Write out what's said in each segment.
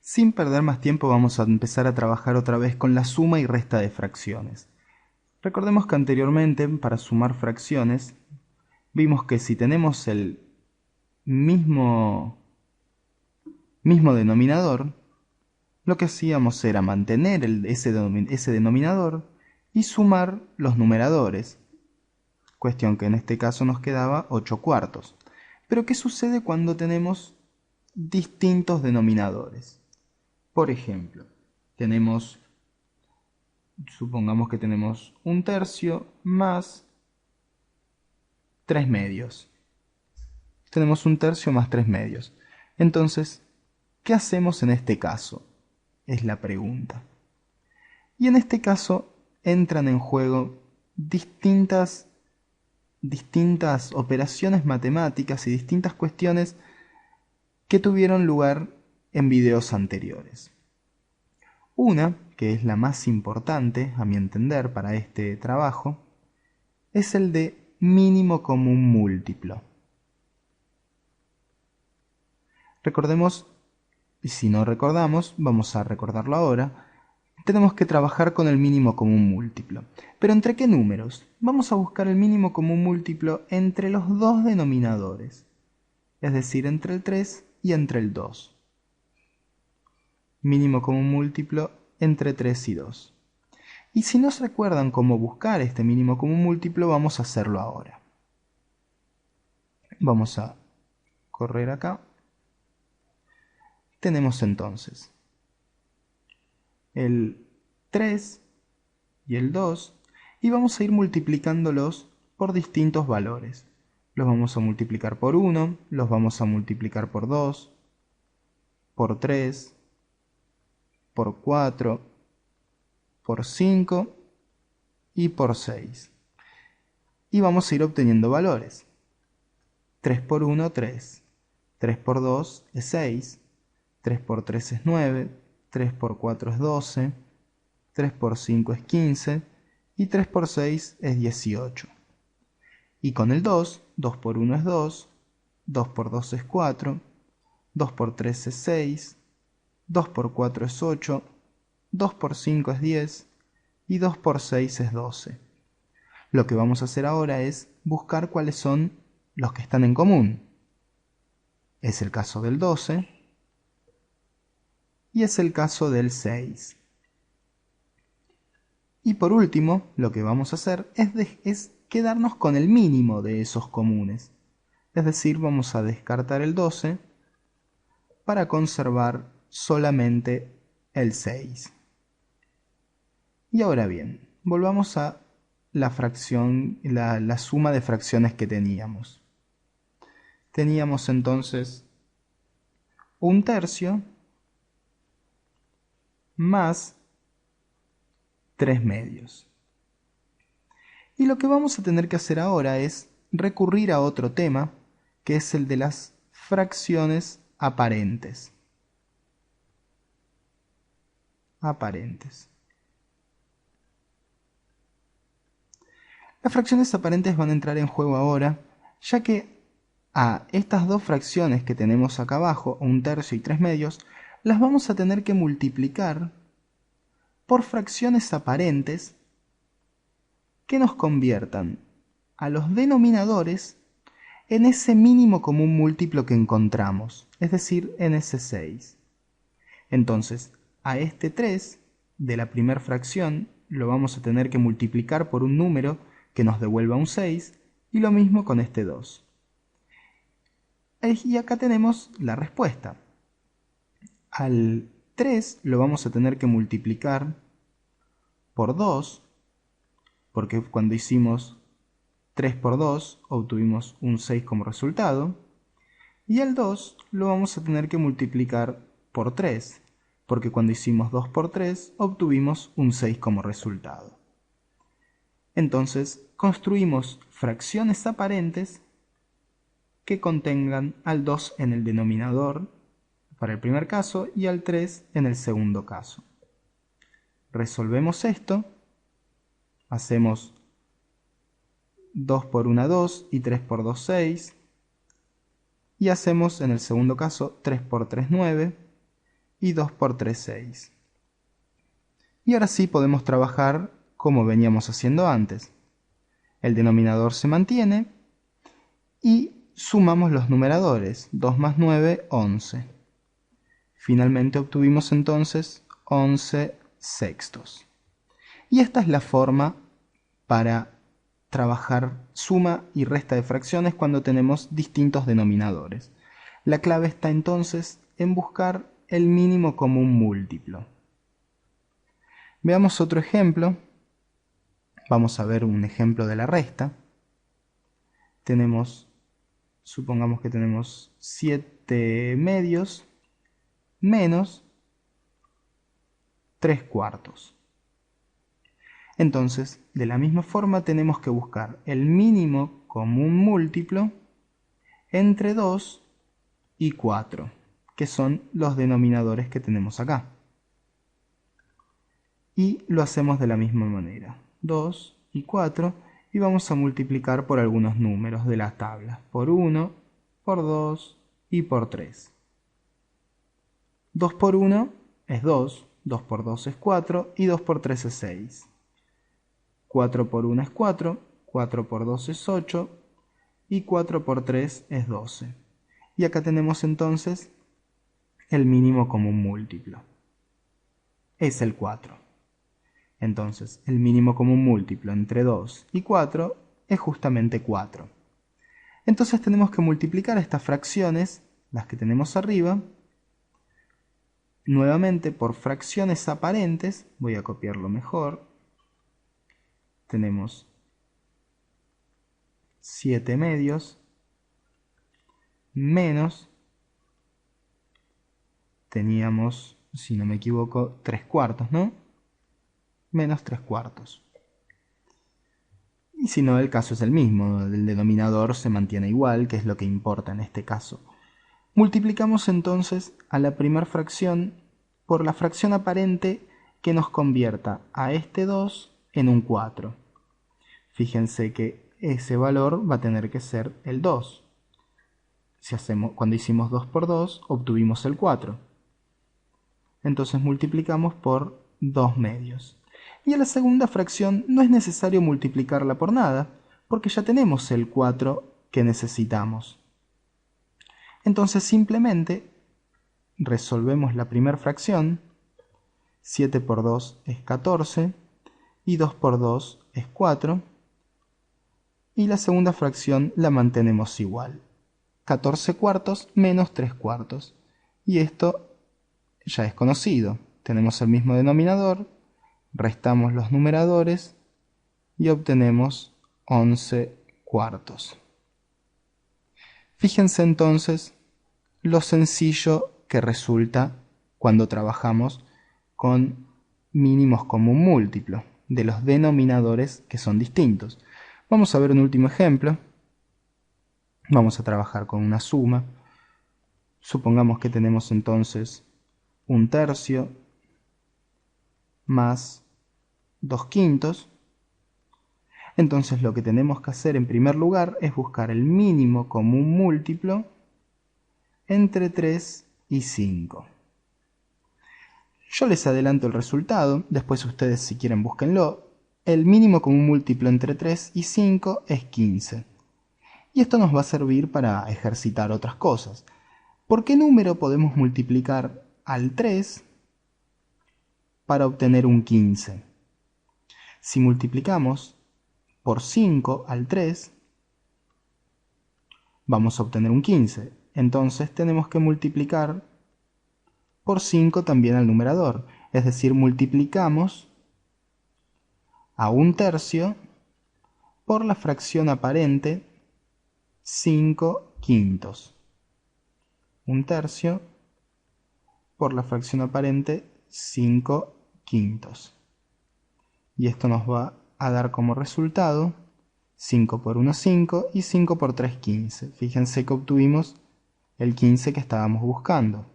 Sin perder más tiempo vamos a empezar a trabajar otra vez con la suma y resta de fracciones. Recordemos que anteriormente, para sumar fracciones, vimos que si tenemos el mismo denominador, lo que hacíamos era mantener ese denominador y sumar los numeradores. Cuestión que en este caso nos quedaba 8 cuartos. Pero ¿qué sucede cuando tenemos distintos denominadores? Por ejemplo, supongamos que tenemos 1/3 más 3/2. Tenemos 1/3 más 3/2. Entonces, ¿qué hacemos en este caso? Es la pregunta. Y en este caso entran en juego distintas operaciones matemáticas y distintas cuestiones que tuvieron lugar en videos anteriores. Una, que es la más importante, a mi entender, para este trabajo, es el de mínimo común múltiplo. Recordemos, y si no recordamos, vamos a recordarlo ahora, tenemos que trabajar con el mínimo común múltiplo. ¿Pero entre qué números? Vamos a buscar el mínimo común múltiplo entre los dos denominadores, es decir, entre el 3 y entre el 2. Mínimo común múltiplo entre 3 y 2. Y si no se recuerdan cómo buscar este mínimo común múltiplo, vamos a hacerlo ahora. Vamos a correr acá. Tenemos entonces el 3 y el 2 y vamos a ir multiplicándolos por distintos valores. Los vamos a multiplicar por 1, los vamos a multiplicar por 2, por 3, por 4, por 5 y por 6. Y vamos a ir obteniendo valores. 3 por 1, 3. 3 por 2 es 6. 3 por 3 es 9. 3 por 4 es 12. 3 por 5 es 15. Y 3 por 6 es 18. Y con el 2, 2 por 1 es 2. 2 por 2 es 4. 2 por 3 es 6. 2 por 4 es 8. 2 por 5 es 10. Y 2 por 6 es 12. Lo que vamos a hacer ahora es buscar cuáles son los que están en común. Es el caso del 12 y es el caso del 6. Y por último, lo que vamos a hacer es quedarnos con el mínimo de esos comunes. Es decir, vamos a descartar el 12 para conservar solamente el 6. Y ahora bien, volvamos a la suma de fracciones que teníamos. Teníamos entonces 1/3 más 3/2. Y lo que vamos a tener que hacer ahora es recurrir a otro tema, que es el de las fracciones aparentes. Las fracciones aparentes van a entrar en juego ahora, ya que a estas dos fracciones que tenemos acá abajo, 1/3 y 3/2, las vamos a tener que multiplicar por fracciones aparentes que nos conviertan a los denominadores en ese mínimo común múltiplo que encontramos, es decir, en ese 6. Entonces, a este 3 de la primera fracción lo vamos a tener que multiplicar por un número que nos devuelva un 6, y lo mismo con este 2. Y acá tenemos la respuesta. Al 3 lo vamos a tener que multiplicar por 2, porque cuando hicimos 3 por 2 obtuvimos un 6 como resultado. Y al 2 lo vamos a tener que multiplicar por 3, porque cuando hicimos 2 por 3 obtuvimos un 6 como resultado. Entonces construimos fracciones aparentes que contengan al 2 en el denominador para el primer caso y al 3 en el segundo caso. Resolvemos esto, hacemos 2 por 1 2 y 3 por 2 6, y hacemos en el segundo caso 3 por 3 9 y 2 por 3, 6. Y ahora sí podemos trabajar como veníamos haciendo antes. El denominador se mantiene y sumamos los numeradores. 2 más 9, 11. Finalmente obtuvimos entonces 11 sextos. Y esta es la forma para trabajar suma y resta de fracciones cuando tenemos distintos denominadores. La clave está entonces en buscar el mínimo común múltiplo. Veamos otro ejemplo. Vamos a ver un ejemplo de la resta. Supongamos que tenemos 7 medios menos 3 cuartos. Entonces, de la misma forma tenemos que buscar el mínimo común múltiplo entre 2 y 4, que son los denominadores que tenemos acá. Y lo hacemos de la misma manera. 2 y 4, y vamos a multiplicar por algunos números de la tabla. Por 1, por 2 y por 3. 2 por 1 es 2, 2 por 2 es 4 y 2 por 3 es 6. 4 por 1 es 4, 4 por 2 es 8 y 4 por 3 es 12. Y acá tenemos entonces el mínimo común múltiplo. Es el 4. Entonces el mínimo común múltiplo entre 2 y 4 es justamente 4. Entonces tenemos que multiplicar estas fracciones, las que tenemos arriba, nuevamente por fracciones aparentes. Voy a copiarlo mejor. Tenemos 7 medios menos, teníamos, si no me equivoco, 3 cuartos, ¿no? Menos 3 cuartos. Y si no, el caso es el mismo, el denominador se mantiene igual, que es lo que importa en este caso. Multiplicamos entonces a la primera fracción por la fracción aparente que nos convierta a este 2 en un 4. Fíjense que ese valor va a tener que ser el 2. Cuando hicimos 2 por 2, obtuvimos el 4. Entonces multiplicamos por 2 medios. Y a la segunda fracción no es necesario multiplicarla por nada, porque ya tenemos el 4 que necesitamos. Entonces simplemente resolvemos la primera fracción. 7 por 2 es 14 y 2 por 2 es 4. Y la segunda fracción la mantenemos igual. 14 cuartos menos 3 cuartos. Y esto ya es conocido. Tenemos el mismo denominador, restamos los numeradores y obtenemos 11 cuartos. Fíjense entonces lo sencillo que resulta cuando trabajamos con mínimos común múltiplo de los denominadores que son distintos. Vamos a ver un último ejemplo. Vamos a trabajar con una suma. Supongamos que tenemos entonces 1/3 más 2/5. Entonces lo que tenemos que hacer en primer lugar es buscar el mínimo común múltiplo entre 3 y 5. Yo les adelanto el resultado, después ustedes si quieren búsquenlo. El mínimo común múltiplo entre 3 y 5 es 15. Y esto nos va a servir para ejercitar otras cosas. ¿Por qué número podemos multiplicar al 3 para obtener un 15? Si multiplicamos por 5 al 3, vamos a obtener un 15. Entonces tenemos que multiplicar por 5 también al numerador. Es decir, multiplicamos a 1/3 por la fracción aparente 5/5. 1/3 por la fracción aparente 5/5. Y esto nos va a dar como resultado 5 por 1, 5 y 5 por 3, 15. Fíjense que obtuvimos el 15 que estábamos buscando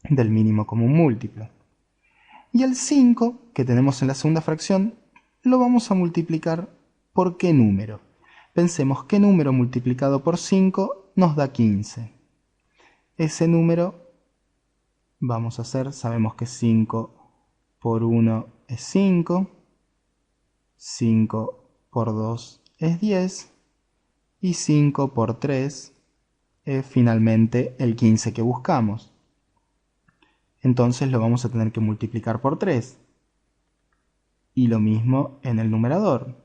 del mínimo común múltiplo. Y el 5 que tenemos en la segunda fracción lo vamos a multiplicar por qué número. Pensemos qué número multiplicado por 5 nos da 15. Ese número vamos a hacer, sabemos que 5 por 1 es 5, 5 por 2 es 10 y 5 por 3 es finalmente el 15 que buscamos. Entonces lo vamos a tener que multiplicar por 3. Y lo mismo en el numerador.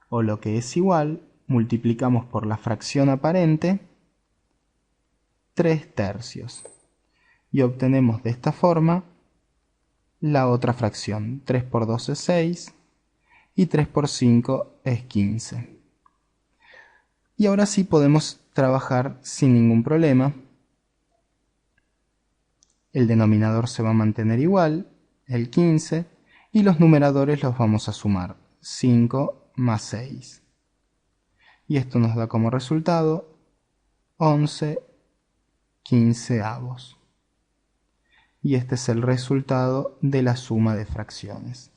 O lo que es igual, multiplicamos por la fracción aparente 3 tercios. Y obtenemos de esta forma la otra fracción. 3 por 2 es 6 y 3 por 5 es 15. Y ahora sí podemos trabajar sin ningún problema. El denominador se va a mantener igual, el 15, y los numeradores los vamos a sumar, 5 más 6. Y esto nos da como resultado 11 quinceavos. Y este es el resultado de la suma de fracciones.